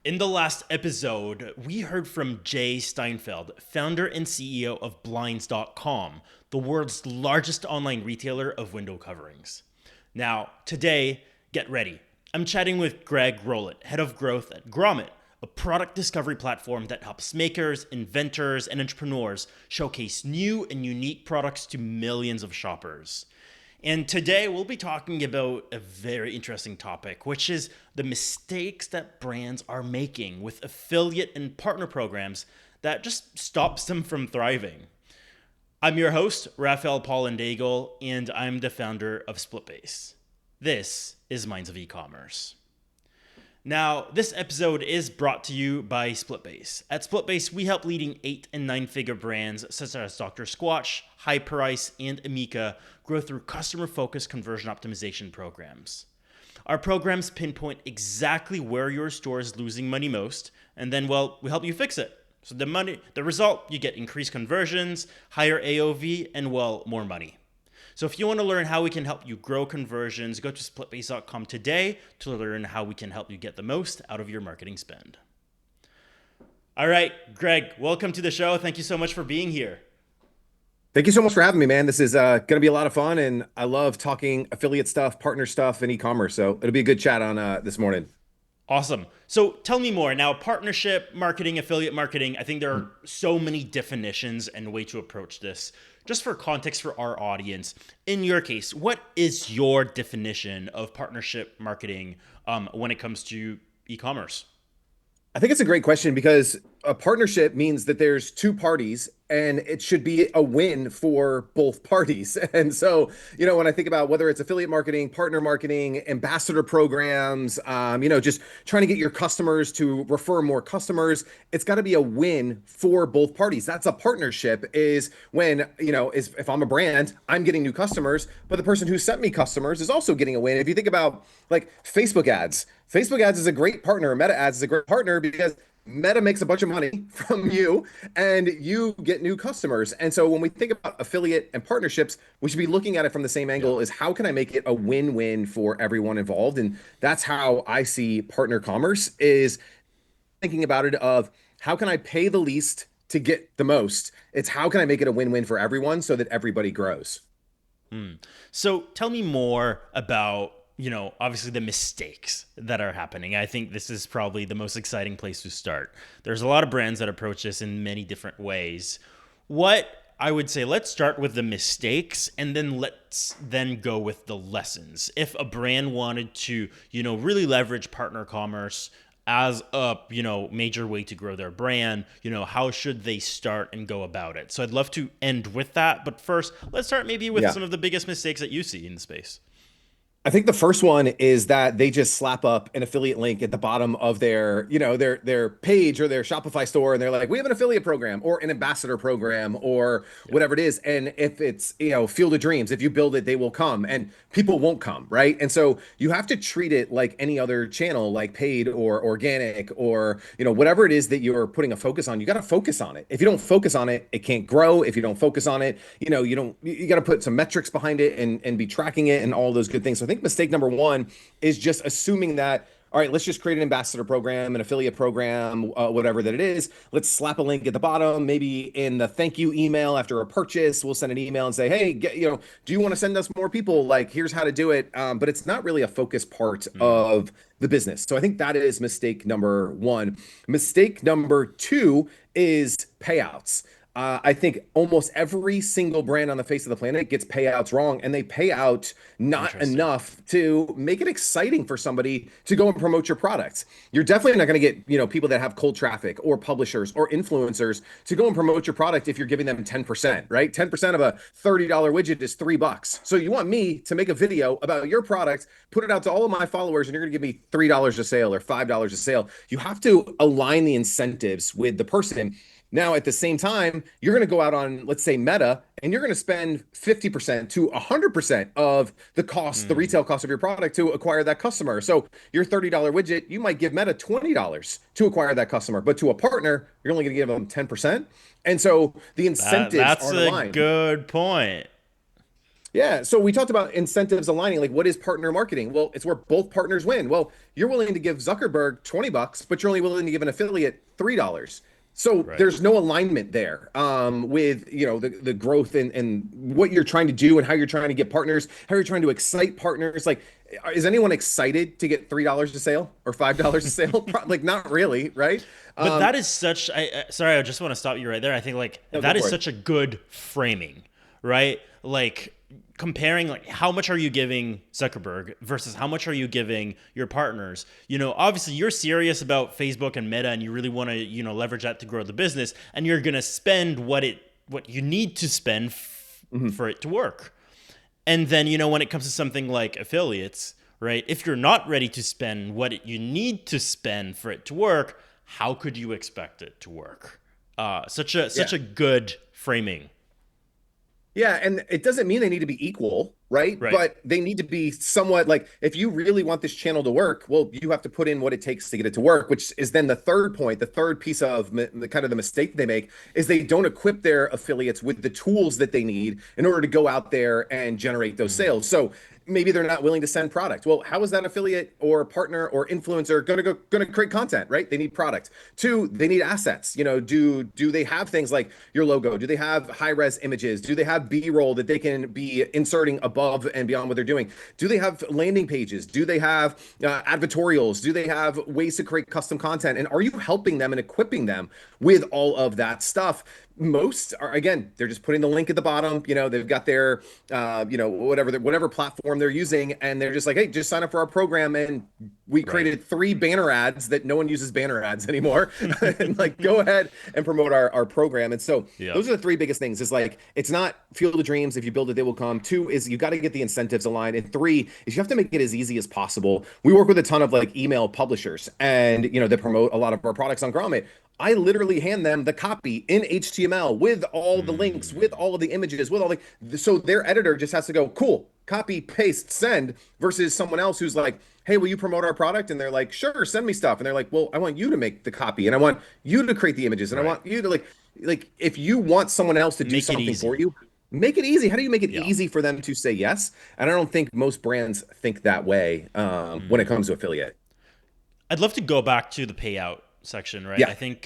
In the last episode, we heard from Jay Steinfeld, founder and CEO of Blinds.com, the world's largest online retailer of window coverings. Now, today, get ready. I'm chatting with Greg Rowlett, head of growth at Grommet, a product discovery platform that helps makers, inventors, and entrepreneurs showcase new and unique products to millions of shoppers. And today we'll be talking about a very interesting topic, which is the mistakes that brands are making with affiliate and partner programs that just stops them from thriving. I'm your host, Raphael Paulin-Daigle, and I'm the founder of SplitBase. This is Minds of Ecommerce. Now, this episode is brought to you by SplitBase. At SplitBase, we help leading 8- and 9-figure brands such as Dr Squatch, Hyperice, and Amica grow through customer-focused conversion optimization programs. Our programs pinpoint exactly where your store is losing money most, and then, we help you fix it. So the result, you get increased conversions, higher AOV, and, more money. So if you want to learn how we can help you grow conversions, go to splitbase.com today to learn how we can help you get the most out of your marketing spend. All right, Greg, welcome to the show. Thank you so much for being here. Thank you so much for having me, man. This is going to be a lot of fun, and I love talking affiliate stuff, partner stuff, and e-commerce. So it'll be a good chat on this morning. Awesome. So tell me more. Now, partnership marketing, affiliate marketing, I think there are so many definitions and way to approach this. Just for context for our audience, in your case, what is your definition of partnership marketing when it comes to e-commerce? I think it's a great question because a partnership means that there's two parties and it should be a win for both parties. And so, when I think about whether it's affiliate marketing, partner marketing, ambassador programs, just trying to get your customers to refer more customers, it's got to be a win for both parties. That's a partnership is when, if I'm a brand, I'm getting new customers, but the person who sent me customers is also getting a win. If you think about like Facebook ads is a great partner. Meta ads is a great partner because Meta makes a bunch of money from you and you get new customers. And so when we think about affiliate and partnerships, we should be looking at it from the same angle as how can I make it a win-win for everyone involved? And that's how I see partner commerce is thinking about it of how can I pay the least to get the most? It's how can I make it a win-win for everyone so that everybody grows? So tell me more about obviously the mistakes that are happening. I think this is probably the most exciting place to start. There's a lot of brands that approach this in many different ways. What I would say, let's start with the mistakes and then let's then go with the lessons. If a brand wanted to, really leverage partner commerce as a, major way to grow their brand, how should they start and go about it? So I'd love to end with that. But first, let's start maybe with some of the biggest mistakes that you see in the space. I think the first one is that they just slap up an affiliate link at the bottom of their, their page or their Shopify store, and they're like, "We have an affiliate program or an ambassador program or whatever it is." And if it's, Field of Dreams, if you build it, they will come, and people won't come, right? And so you have to treat it like any other channel, like paid or organic or, whatever it is that you're putting a focus on. You got to focus on it. If you don't focus on it, it can't grow. If you don't focus on it, you got to put some metrics behind it and be tracking it and all those good things. So I think mistake number one is just assuming that, all right, let's just create an ambassador program, an affiliate program, whatever that it is. Let's slap a link at the bottom. Maybe in the thank you email after a purchase, we'll send an email and say, hey, do you want to send us more people? Like, here's how to do it. But it's not really a focus part of the business. So I think that is mistake number one. Mistake number two is payouts. I think almost every single brand on the face of the planet gets payouts wrong, and they pay out not enough to make it exciting for somebody to go and promote your products. You're definitely not going to get, people that have cold traffic or publishers or influencers to go and promote your product if you're giving them 10%, right? 10% of a $30 widget is $3. So you want me to make a video about your product, put it out to all of my followers, and you're going to give me $3 a sale or $5 a sale. You have to align the incentives with the person. Now, at the same time, you're going to go out on, let's say, Meta, and you're going to spend 50% to 100% of the cost, the retail cost of your product to acquire that customer. So your $30 widget, you might give Meta $20 to acquire that customer, but to a partner, you're only going to give them 10%. And so the incentives That's aren't a aligned. good point. Yeah, so we talked about incentives aligning. Like, what is partner marketing? Well, it's where both partners win. Well, you're willing to give Zuckerberg $20, but you're only willing to give an affiliate $3. So Right. there's no alignment there with the growth and what you're trying to do and how you're trying to get partners, how you're trying to excite partners. Like, is anyone excited to get $3 a sale or $5 a sale? Like, not really, right? But Um, that is such. Sorry, I just want to stop you right there. I think like no, go that is for it. such a good framing, right? Like comparing like how much are you giving Zuckerberg versus how much are you giving your partners. Obviously you're serious about Facebook and Meta, and you really want to leverage that to grow the business, and you're gonna spend what you need to spend Mhm. for it to work. And then, when it comes to something like affiliates, right? If you're not ready to spend what you need to spend for it to work, how could you expect it to work? Such Yeah. a good framing. Yeah, and it doesn't mean they need to be equal, right? Right. But they need to be somewhat like if you really want this channel to work, well, you have to put in what it takes to get it to work, which is then the third point, the third piece of the kind of the mistake they make is they don't equip their affiliates with the tools that they need in order to go out there and generate those Mm, sales. So maybe they're not willing to send product. Well, how is that affiliate or partner or influencer going to create content, right? They need product. Two, they need assets. Do they have things like your logo? Do they have high res images? Do they have B-roll that they can be inserting above and beyond what they're doing? Do they have landing pages? Do they have advertorials? Do they have ways to create custom content? And are you helping them and equipping them with all of that stuff? Most are, again, they're just putting the link at the bottom. They've got their whatever platform they're using, and they're just like, hey, just sign up for our program. And we right. created 3 banner ads that no one uses banner ads anymore. And like, go ahead and promote our program. And so Yeah. those are the 3 biggest things. Is like, it's not field of dreams. If you build it, they will come. Two is you got to get the incentives aligned. And three is you have to make it as easy as possible. We work with a ton of like email publishers, and they promote a lot of our products on Grommet. I literally hand them the copy in HTML with all the links, with Mm, all of the images, with all the, so their editor just has to go, cool, copy, paste, send, versus someone else who's like, hey, will you promote our product? And they're like, sure, send me stuff. And they're like, well, I want you to make the copy and I want you to create the images and I right. want you to like if you want someone else to do Make it something for easy. you, make it easy. How do you make it Yeah. easy for them to say yes? And I don't think most brands think that way when it Mm. comes to affiliate. I'd love to go back to the payout section, right? Yeah. I think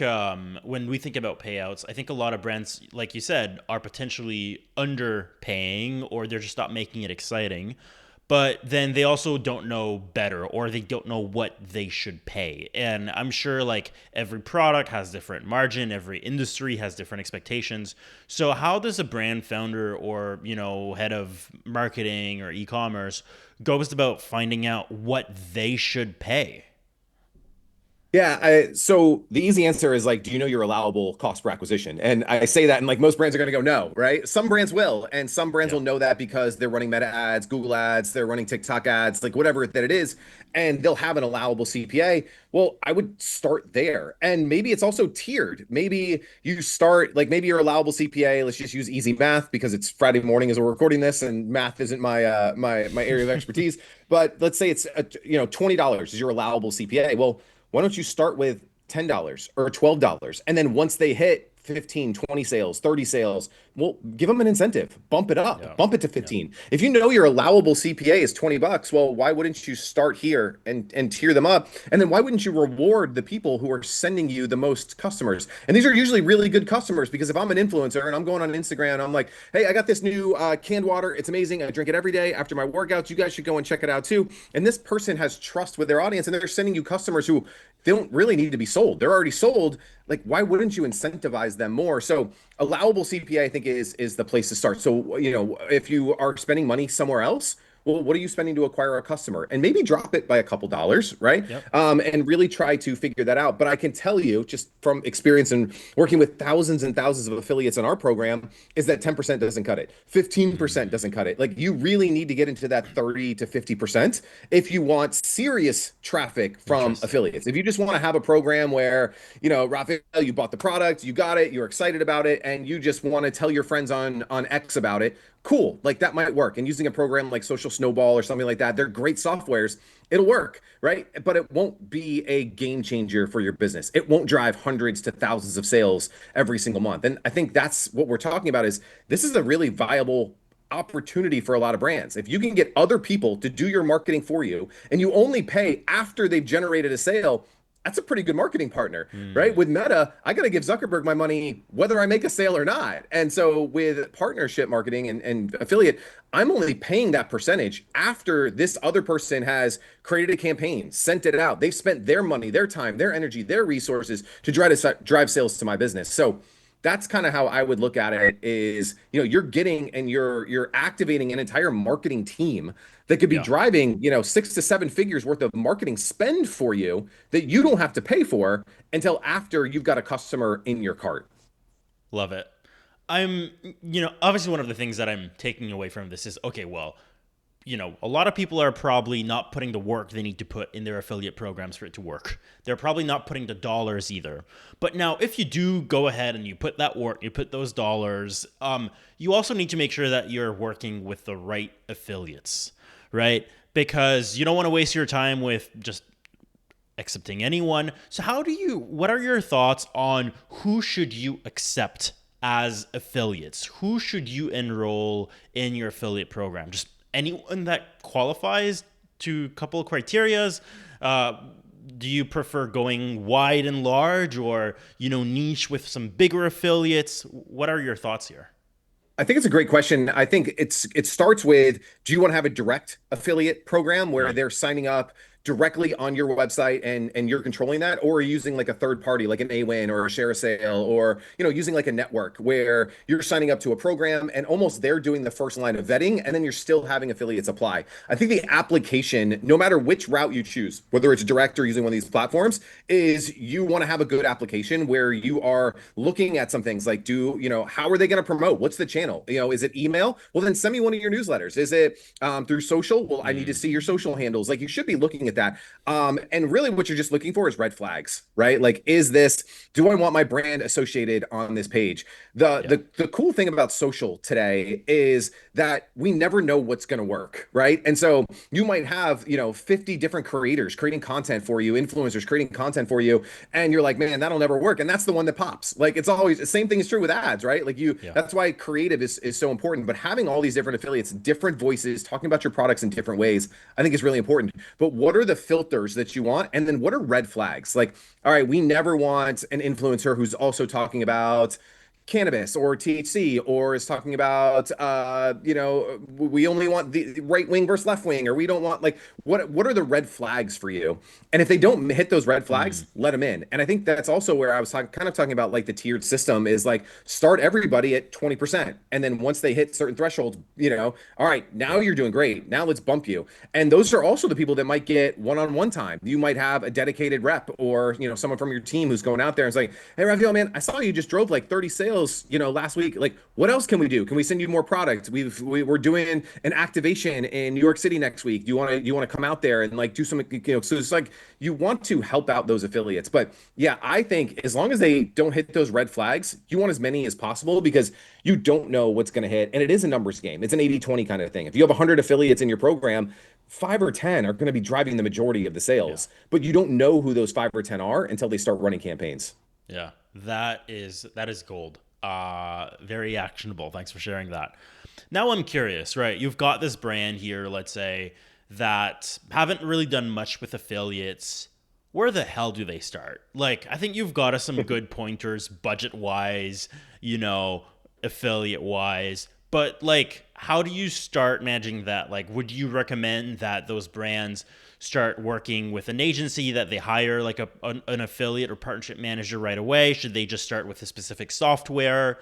when we think about payouts, I think a lot of brands, like you said, are potentially underpaying or they're just not making it exciting. But then they also don't know better or they don't know what they should pay. And I'm sure like every product has different margin, every industry has different expectations. So how does a brand founder or, head of marketing or e-commerce goes about finding out what they should pay? Yeah, so the easy answer is like, do you know your allowable cost per acquisition? And I say that, and like most brands are going to go no, right? Some brands will, and some brands will Yeah. know that because they're running Meta ads, Google ads, they're running TikTok ads, like whatever that it is, and they'll have an allowable CPA. Well, I would start there, and maybe it's also tiered. Maybe you start like maybe your allowable CPA. Let's just use easy math because it's Friday morning as we're recording this, and math isn't my area of expertise. But let's say it's $20 is your allowable CPA. Well, why don't you start with $10 or $12? And then once they hit 15, 20 sales, 30 sales, well, give them an incentive, bump it up, Yeah. bump it to Yeah. 15. If you know your allowable CPA is $20, well, why wouldn't you start here and tier them up? And then why wouldn't you reward the people who are sending you the most customers? And these are usually really good customers because if I'm an influencer and I'm going on Instagram, I'm like, hey, I got this new canned water. It's amazing. I drink it every day after my workouts. You guys should go and check it out too. And this person has trust with their audience and they're sending you customers who they don't really need to be sold. They're already sold. Like, why wouldn't you incentivize them more? So allowable CPA, I think, is the place to start. So, if you are spending money somewhere else, well, what are you spending to acquire a customer? And maybe drop it by a couple dollars, right? Yep. And really try to figure that out. But I can tell you, just from experience and working with thousands and thousands of affiliates in our program, is that 10% doesn't cut it. 15% Mm, doesn't cut it. Like, you really need to get into that 30 to 50% if you want serious traffic from interesting. affiliates. If you just want to have a program where, Raphael, you bought the product, you got it, you're excited about it, and you just want to tell your friends on X about it, cool. Like that might work. And using a program like Social Snowball or something like that, they're great softwares. It'll work, right? But it won't be a game changer for your business. It won't drive hundreds to thousands of sales every single month. And I think that's what we're talking about is this is a really viable opportunity for a lot of brands. If you can get other people to do your marketing for you and you only pay after they've generated a sale, that's a pretty good marketing partner, right? Hmm. With Meta, I got to give Zuckerberg my money whether I make a sale or not. And so with partnership marketing and affiliate, I'm only paying that percentage after this other person has created a campaign, sent it out. They've spent their money, their time, their energy, their resources to try to drive sales to my business. So that's kind of how I would look at it is, you're getting and you're activating an entire marketing team that could be Yeah. driving, 6 to 7 figures worth of marketing spend for you that you don't have to pay for until after you've got a customer in your cart. Love it. I'm, obviously one of the things that I'm taking away from this is, okay, well, a lot of people are probably not putting the work they need to put in their affiliate programs for it to work. They're probably not putting the dollars either. But now, if you do go ahead and you put that work, you put those dollars, you also need to make sure that you're working with the right affiliates, right? Because you don't want to waste your time with just accepting anyone. So what are your thoughts on who should you accept as affiliates? Who should you enroll in your affiliate program? Just anyone that qualifies to a couple of criterias? Do you prefer going wide and large or, niche with some bigger affiliates? What are your thoughts here? I think it's a great question. I think it starts with, do you want to have a direct affiliate program where Yeah. they're signing up directly on your website and you're controlling that, or are you using like a third party like an AWin or a share a sale, or using like a network where you're signing up to a program and almost they're doing the first line of vetting and then you're still having affiliates apply. I think the application, no matter which route you choose, whether it's direct or using one of these platforms, is you want to have a good application where you are looking at some things like, how are they going to promote? What's the channel? Is it email? Well, then send me one of your newsletters. Is it through social? Well, I need to Mm, see your social handles. Like, you should be looking at that. And really what you're just looking for is red flags, right? Like, do I want my brand associated on this page? The yeah. the the cool thing about social today is that we never know what's going to work, right? And so you might have, 50 different creators creating content for you, influencers creating content for you, and you're like, man, that'll never work. And that's the one that pops. Like, it's always the same thing is true with ads, right? Like, Yeah. that's why creative is so important. But having all these different affiliates, different voices, talking about your products in different ways, I think is really important. But what are the filters that you want? And then what are red flags? Like, all right, we never want an influencer who's also talking about cannabis or THC, or is talking about we only want the right wing versus left wing, or we don't want, like, what are the red flags for you? And if they don't hit those red Mm, flags, let them in. And I think that's also where I was kind of talking about, like, the tiered system is like, start everybody at 20%, and then once they hit certain thresholds, all right, now yeah. you're doing great, now let's bump you. And those are also the people that might get one-on-one time. You might have a dedicated rep, or someone from your team who's going out there and it's like, hey, Raphael, man, I saw you just drove like 30 sales, last week. Like, what else can we do? Can we send you more products? We're doing an activation in New York City next week. Do you want to come out there and like do some, so it's like, you want to help out those affiliates. But yeah, I think as long as they don't hit those red flags, you want as many as possible, because you don't know what's going to hit. And it is a numbers game. It's an 80-20 kind of thing. If you have 100 affiliates in your program, 5 or 10 are going to be driving the majority of the Yeah. sales, but you don't know who those 5 or 10 are until they start running campaigns. Yeah. That is gold. Very actionable. Thanks for sharing that. Now I'm curious, right? You've got this brand here, let's say, that haven't really done much with affiliates. Where the hell do they start? Like, I think you've got us some good pointers, budget wise, affiliate wise. But like, how do you start managing that? Like, would you recommend that those brands start working with an agency, that they hire like an affiliate or partnership manager right away? Should they just start with a specific software?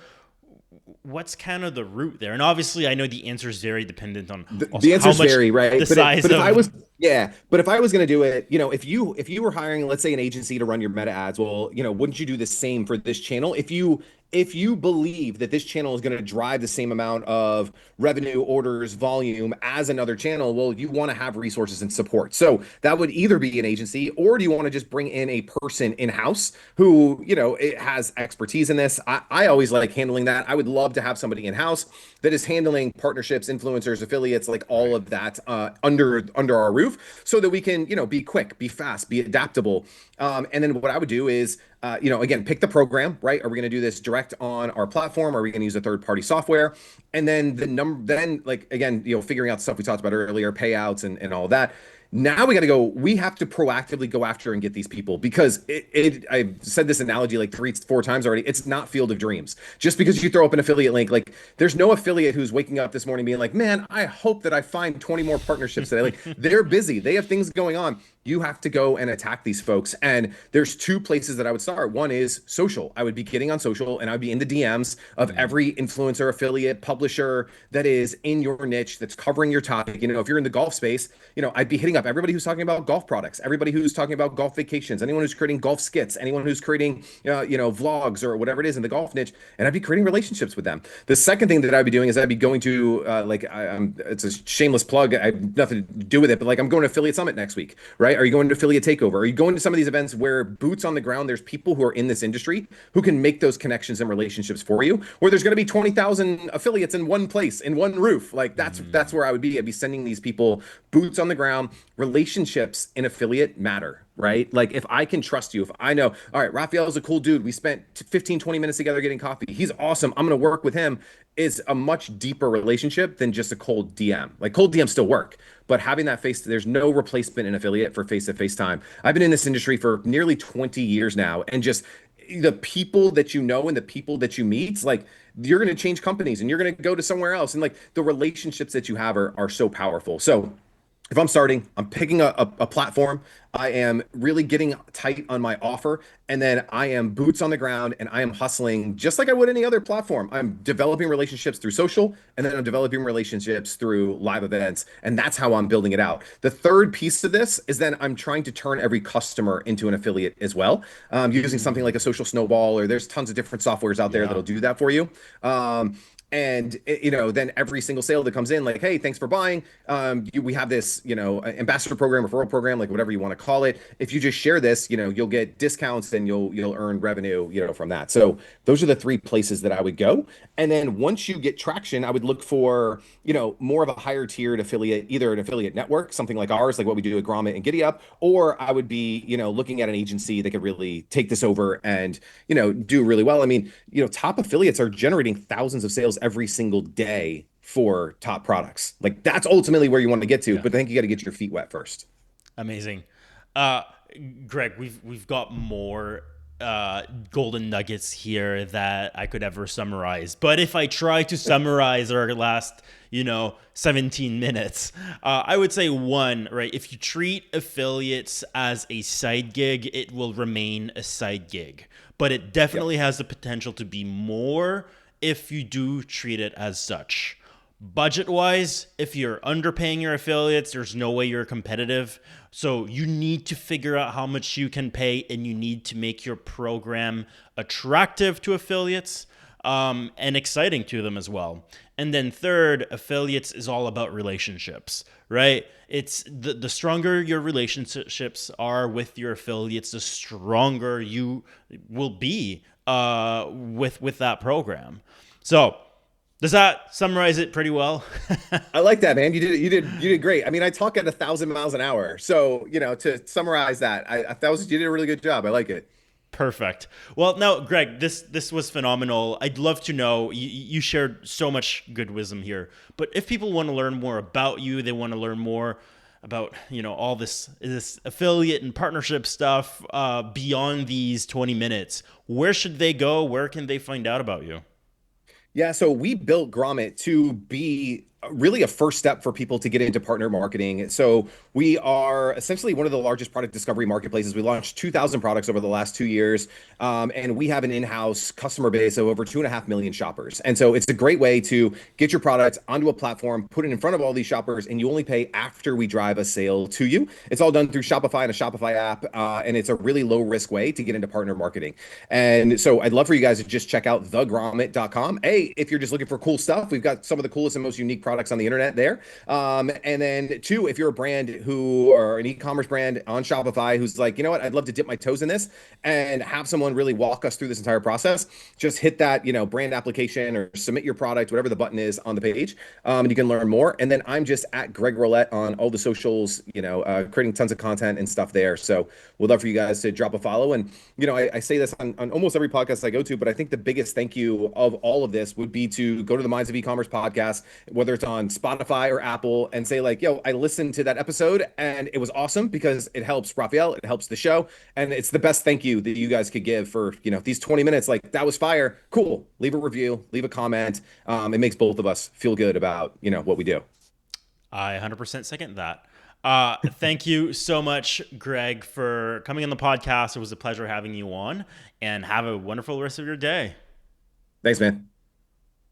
What's kind of the route there? And obviously, I know the answer is very dependent on The also how answers much vary, right? the size But if I of. was, yeah, but if I was going to do it, if you were hiring, let's say, an agency to run your meta ads, well, wouldn't you do the same for this channel? If you believe that this channel is going to drive the same amount of revenue, orders, volume as another channel, well, you want to have resources and support. So that would either be an agency, or do you want to just bring in a person in-house who, it has expertise in this? I always like handling that. I would love to have somebody in-house that is handling partnerships, influencers, affiliates, like all Right. of that under our roof, so that we can, be quick, be fast, be adaptable. And then what I would do is again, pick the program, right? Are we going to do this direct on our platform? Are we going to use a third-party software? And then like again, figuring out the stuff we talked about earlier, payouts and all that. Now we got to go. We have to proactively go after and get these people because I've said this analogy like 3, 4 times already. It's not Field of Dreams. Just because you throw up an affiliate link, like there's no affiliate who's waking up this morning being like, man, I hope that I find 20 more partnerships today. Like they're busy. They have things going on. You have to go and attack these folks. And there's two places that I would start. One is social. I would be getting on social and I would be in the DMs of every influencer, affiliate, publisher that is in your niche that's covering your topic. If you're in the golf space, I'd be hitting up everybody who's talking about golf products, everybody who's talking about golf vacations, anyone who's creating golf skits, anyone who's creating, vlogs or whatever it is in the golf niche, and I'd be creating relationships with them. The second thing that I'd be doing is I'd be going to, it's a shameless plug. I have nothing to do with it, but like I'm going to Affiliate Summit next week, right? Are you going to Affiliate Takeover? Are you going to some of these events where boots on the ground, there's people who are in this industry who can make those connections and relationships for you, where there's going to be 20,000 affiliates in one place, in one roof. Like that's where I would be. I'd be sending these people boots on the ground. Relationships in affiliate matter, right? Like if I can trust you, if I know, all right, Raphael's a cool dude. We spent 15, 20 minutes together getting coffee. He's awesome. I'm going to work with him is a much deeper relationship than just a cold DM. Like cold DMs still work, but having that there's no replacement in affiliate for face-to-face time. I've been in this industry for nearly 20 years now, and just the people that you know and the people that you meet, like you're going to change companies and you're going to go to somewhere else. And like the relationships that you have are so powerful. So if I'm starting, I'm picking a platform. I am really getting tight on my offer. And then I am boots on the ground and I am hustling just like I would any other platform. I'm developing relationships through social and then I'm developing relationships through live events. And that's how I'm building it out. The third piece of this is then I'm trying to turn every customer into an affiliate as well, using something like a social snowball, or there's tons of different softwares out there that'll do that for you. And then every single sale that comes in, like, hey, thanks for buying. We have this, ambassador program, referral program, like whatever you want to call it. If you just share this, you'll get discounts and you'll earn revenue, from that. So those are the three places that I would go. And then once you get traction, I would look for, more of a higher tiered affiliate, either an affiliate network, something like ours, like what we do at Grommet and GiddyUp, or I would be, looking at an agency that could really take this over and, do really well. I mean, top affiliates are generating thousands of sales every single day for top products. Like that's ultimately where you want to get to, but I think you got to get your feet wet first. Amazing. Greg, we've got more golden nuggets here that I could ever summarize. But if I try to summarize our last, 17 minutes, I would say one, right? If you treat affiliates as a side gig, it will remain a side gig. But it definitely has the potential to be more if you do treat it as such. Budget-wise, if you're underpaying your affiliates, there's no way you're competitive. So you need to figure out how much you can pay, and you need to make your program attractive to affiliates and exciting to them as well. And then third, affiliates is all about relationships, right? It's the stronger your relationships are with your affiliates, the stronger you will be with that program. So does that summarize it pretty well? I like that, man. You did great. I mean, I talk at 1,000 miles an hour. So, to summarize that, you did a really good job. I like it. Perfect. Well, now, Greg, this was phenomenal. I'd love to know, you shared so much good wisdom here, but if people want to learn more about you, they want to learn more about, all this affiliate and partnership stuff beyond these 20 minutes, where should they go? Where can they find out about you? Yeah, so we built Grommet to be really a first step for people to get into partner marketing. So we are essentially one of the largest product discovery marketplaces. We launched 2,000 products over the last 2 years, and we have an in-house customer base of over 2.5 million shoppers. And so it's a great way to get your product onto a platform, put it in front of all these shoppers, and you only pay after we drive a sale to you. It's all done through Shopify and a Shopify app, and it's a really low-risk way to get into partner marketing. And so I'd love for you guys to just check out thegrommet.com. If you're just looking for cool stuff, we've got some of the coolest and most unique products products on the internet there. And then two, if you're a brand who or an e-commerce brand on Shopify who's like, you know what, I'd love to dip my toes in this and have someone really walk us through this entire process, just hit that, brand application or submit your product, whatever the button is on the page. And you can learn more. And then I'm just at Greg Roulette on all the socials, creating tons of content and stuff there. So we'd love for you guys to drop a follow. And, I say this on almost every podcast I go to, but I think the biggest thank you of all of this would be to go to the Minds of E-commerce podcast, whether it's on Spotify or Apple, and say like, yo, I listened to that episode and it was awesome because it helps Raphael, it helps the show. And it's the best thank you that you guys could give for, these 20 minutes. Like, that was fire. Cool. Leave a review, leave a comment. It makes both of us feel good about, what we do. I 100% second that. Thank you so much, Greg, for coming on the podcast. It was a pleasure having you on, and have a wonderful rest of your day. Thanks, man.